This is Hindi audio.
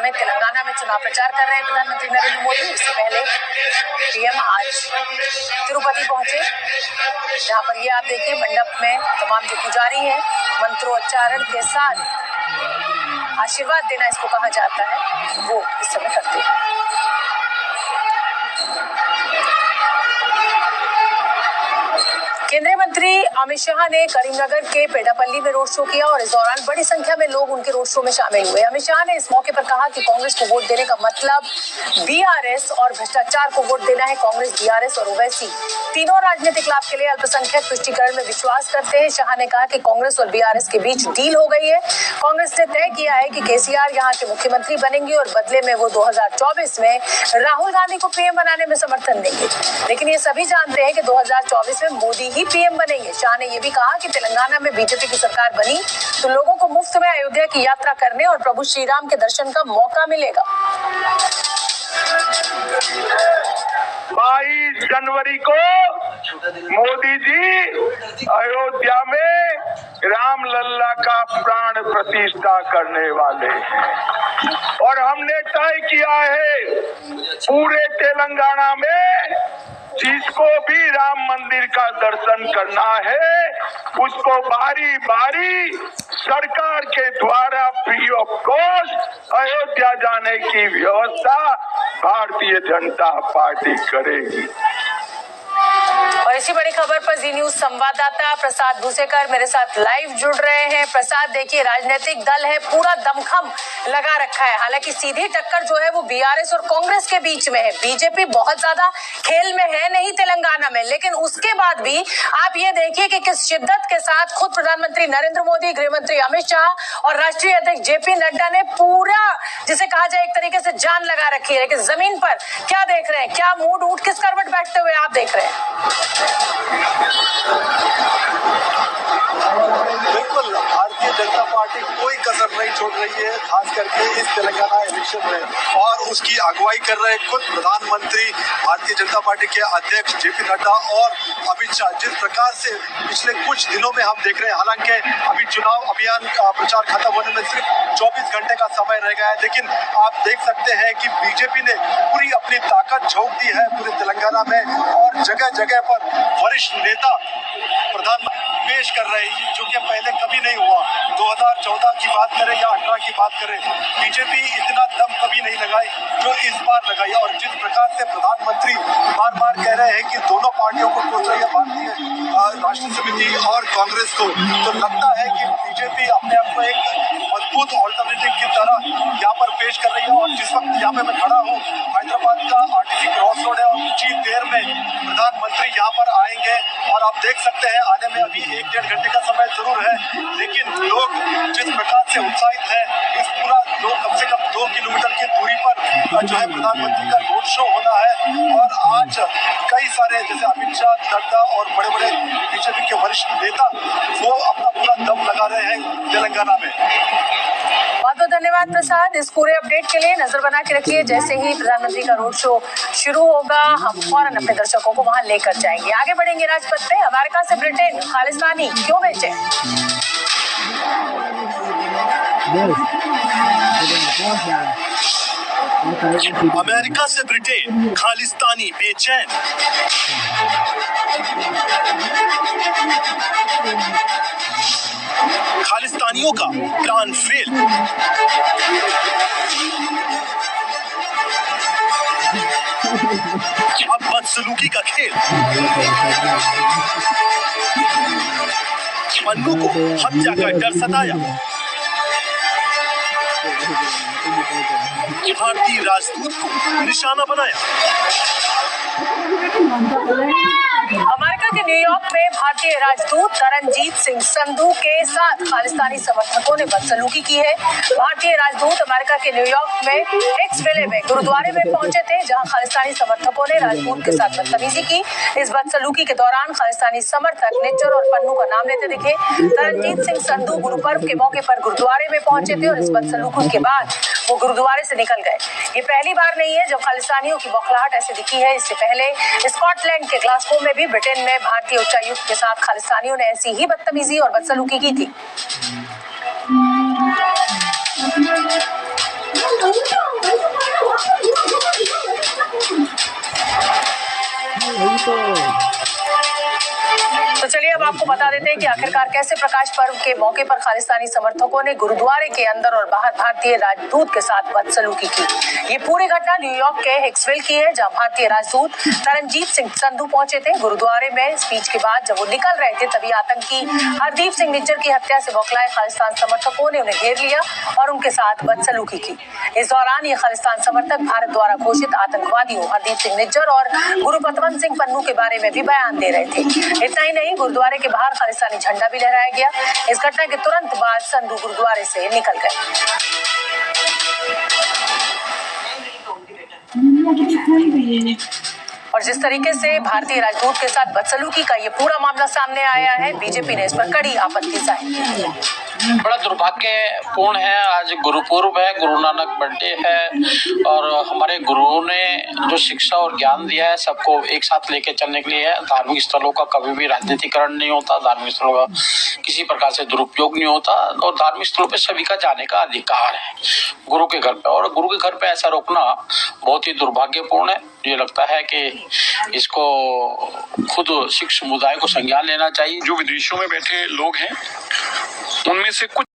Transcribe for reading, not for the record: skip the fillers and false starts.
समेत तेलंगाना में चुनाव प्रचार कर रहे हैं प्रधानमंत्री नरेंद्र मोदी। इससे पहले पीएम आज तिरुपति पहुंचे, जहां पर ये आप देखिए मंडप में तमाम जो पुजारी हैं मंत्रोच्चारण के साथ आशीर्वाद देना इसको कहा जाता है, वो इस समय करते हैं। केंद्रीय मंत्री अमित शाह ने करीमनगर के पेडापल्ली में रोड शो किया और इस दौरान बड़ी संख्या में लोग उनके रोड शो में शामिल हुए। अमित शाह ने इस मौके पर कहा कि कांग्रेस को वोट देने का मतलब बीआरएस और भ्रष्टाचार को वोट देना है। कांग्रेस, बीआरएस और ओवैसी तीनों राजनीतिक लाभ के लिए अल्पसंख्यक तुष्टीकरण में विश्वास करते हैं। शाह ने कहा कि कांग्रेस और बीआरएस के बीच डील हो गई है। कांग्रेस ने तय किया है कि केसीआर यहाँ के मुख्यमंत्री बनेंगे और बदले में वो 2024 में राहुल गांधी को पीएम बनाने में समर्थन देंगे। लेकिन ये सभी जानते हैं कि 2024 में मोदी ही पीएम बनेंगे। शाह ने यह भी कहा कि तेलंगाना में बीजेपी की सरकार बनी तो लोगों को मुफ्त में अयोध्या की यात्रा करने और प्रभु श्री राम के दर्शन का मौका मिलेगा। 22 जनवरी को मोदी जी अयोध्या में रामलला का प्राण प्रतिष्ठा करने वाले हैं और हमने तय किया है पूरे तेलंगाना में जिसको भी राम मंदिर का दर्शन करना है उसको बारी बारी सरकार के द्वारा फ्री ऑफ कॉस्ट अयोध्या जाने की व्यवस्था भारतीय जनता पार्टी करेगी। और इसी बड़ी खबर पर जी न्यूज संवाददाता प्रसाद भूसेकर मेरे साथ लाइव जुड़ रहे हैं। प्रसाद, देखिए राजनीतिक दल है, पूरा दमखम लगा रखा है। हालांकि सीधी टक्कर जो है वो बीआरएस और कांग्रेस के बीच में है। बीजेपी बहुत ज्यादा खेल में है नहीं तेलंगाना में, लेकिन उसके बाद भी आप ये देखिए कि किस शिद्दत के साथ खुद प्रधानमंत्री नरेंद्र मोदी, गृह मंत्री अमित शाह और राष्ट्रीय अध्यक्ष जेपी नड्डा ने पूरा जिसे कहा जाए एक तरीके से जान लगा रखी है। लेकिन जमीन पर क्या देख रहे हैं, क्या मूड उठ किस करवट बैठते हुए आप देख रहे हैं? बिल्कुल, भारतीय जनता पार्टी कोई कसर नहीं छोड़ रही है, खास करके इस तेलंगाना इलेक्शन में, और उसकी अगुवाई कर रहे खुद प्रधानमंत्री भारतीय जनता पार्टी के अध्यक्ष जेपी नड्डा और अमित शाह। जिस प्रकार से पिछले कुछ दिनों में हम देख रहे हैं, हालांकि अभी चुनाव अभियान का प्रचार खत्म होने में सिर्फ 24 घंटे का समय रह गया है, लेकिन आप देख सकते हैं कि बीजेपी ने पूरी अपनी ताकत झोंक दी है पूरे तेलंगाना में और जगह जगह पर वरिष्ठ नेता प्रधानमंत्री पेश कर रहे हैं, जो कि पहले कभी नहीं हुआ। 2014 की बात करें या 18 की बात करें, बीजेपी इतना दम कभी नहीं लगाई जो इस बार लगाई। और जिस प्रकार से प्रधानमंत्री बार बार कह रहे हैं कि दोनों पार्टियों को कोस रही है, भारतीय राष्ट्रीय समिति और कांग्रेस को, तो लगता है कि बीजेपी अपने आप को एक मजबूत ऑल्टरनेटिव की तरह यहाँ पर पेश कर रही है। और जिस वक्त यहाँ पे मैं खड़ा हूँ, हैदराबाद का आरटीसी क्रॉस रोड है और कुछ ही देर में प्रधानमंत्री यहाँ पर आएंगे और आप देख सकते हैं आने में अभी 1-1.5 घंटे का समय जरूर है, लेकिन लोग जिस प्रकार से उत्साहित है, इस पूरा लोग कम से कम 2 किलोमीटर की दूरी पर जो है प्रधानमंत्री का रोड शो होना है। और आज कई सारे जैसे अमित शाह, नड्डा और बड़े बड़े बीजेपी के वरिष्ठ नेता वो अपना पूरा दम लगा रहे हैं तेलंगाना में। बहुत बहुत धन्यवाद प्रसाद, इस पूरे अपडेट के लिए। नजर बना के रखिए, जैसे ही प्रधानमंत्री का रोड शो शुरू होगा हम फौरन अपने दर्शकों को वहां लेकर जाएंगे। आगे बढ़ेंगे राजपथ पे। अमेरिका से ब्रिटेन खालिस्तानी क्यों बेचे? अमेरिका से ब्रिटेन खालिस्तानी बेचैन। खालिस्तानियों का प्लान फेल। अब बदसलूकी का खेल। पन्नू को हत्या का डर सताया। भारतीय राजदूत को निशाना बनाया। अमेरिका के न्यूयॉर्क में भारतीय राजदूत तरनजीत सिंह संधू के साथ खालिस्तानी समर्थकों ने बदसलूकी की है। भारतीय राजदूत अमेरिका के न्यूयॉर्क में हिक्सविले में गुरुद्वारे में पहुंचे थे, जहां खालिस्तानी समर्थकों ने राजदूत के साथ बदतमीजी की। इस बदसलूकी के दौरान खालिस्तानी समर्थक निज्जर और पन्नू का नाम लेते दिखे। तरनजीत सिंह संधू गुरु पर्व के मौके पर गुरुद्वारे में पहुंचे थे और इस बदसलूकी के बाद वो गुरुद्वारे से निकल गए। ये पहली बार नहीं है जब खालिस्तानियों की बौखलाहट ऐसे दिखी है। इससे पहले स्कॉटलैंड के ग्लासगो में भी ब्रिटेन में भारतीय उच्चायुक्त के साथ खालिस्तानियों ने ऐसी ही बदतमीजी और बदसलूकी की थी। आपको बता देते हैं कि आखिरकार कैसे प्रकाश पर्व के मौके पर खालिस्तानी समर्थकों ने गुरुद्वारे के अंदर और बाहर भारतीय राजदूत के साथ बदसलूकी की। ये पूरी घटना न्यूयॉर्क के हिक्सविल की है, जहां भारतीय राजदूत तरनजीत सिंह संधू पहुंचे थे। गुरुद्वारे में स्पीच के बाद जब वो निकल रहे थे, तभी आतंकी हरदीप सिंह निज्जर की हत्या से बौखलाए खालिस्तान समर्थकों ने उन्हें घेर लिया और उनके साथ बदसलूकी की। इस दौरान ये खालिस्तान समर्थक भारत द्वारा घोषित आतंकवादियों हरदीप सिंह निज्जर और गुरुपतवंत सिंह पन्नू के बारे में भी बयान दे रहे थे। इतना ही नहीं, गुरुद्वारे के बाहर खालिस्तानी झंडा भी लहराया गया। इस घटना के तुरंत बाद संधू गुरुद्वारे से निकल गए। और जिस तरीके से भारतीय राजदूत के साथ बदसलूकी का ये पूरा मामला सामने आया है, बीजेपी ने इस पर कड़ी आपत्ति जाहिर की है। बड़ा दुर्भाग्यपूर्ण है। आज गुरुपुर्ब है, गुरु नानक बर्थडे है और हमारे गुरुओं ने जो शिक्षा और ज्ञान दिया है सबको एक साथ लेके चलने के लिए है। धार्मिक स्थलों का कभी भी राजनीतिकरण नहीं होता, धार्मिक स्थलों का किसी प्रकार से दुरुपयोग नहीं होता और धार्मिक स्थलों पे सभी का जाने का अधिकार है गुरु के घर पे। और गुरु के घर पे ऐसा रोकना बहुत ही दुर्भाग्यपूर्ण है। मुझे लगता है कि इसको खुद सिख समुदाय को संज्ञान लेना चाहिए। जो विदेशों में बैठे लोग हैं उनमें से कुछ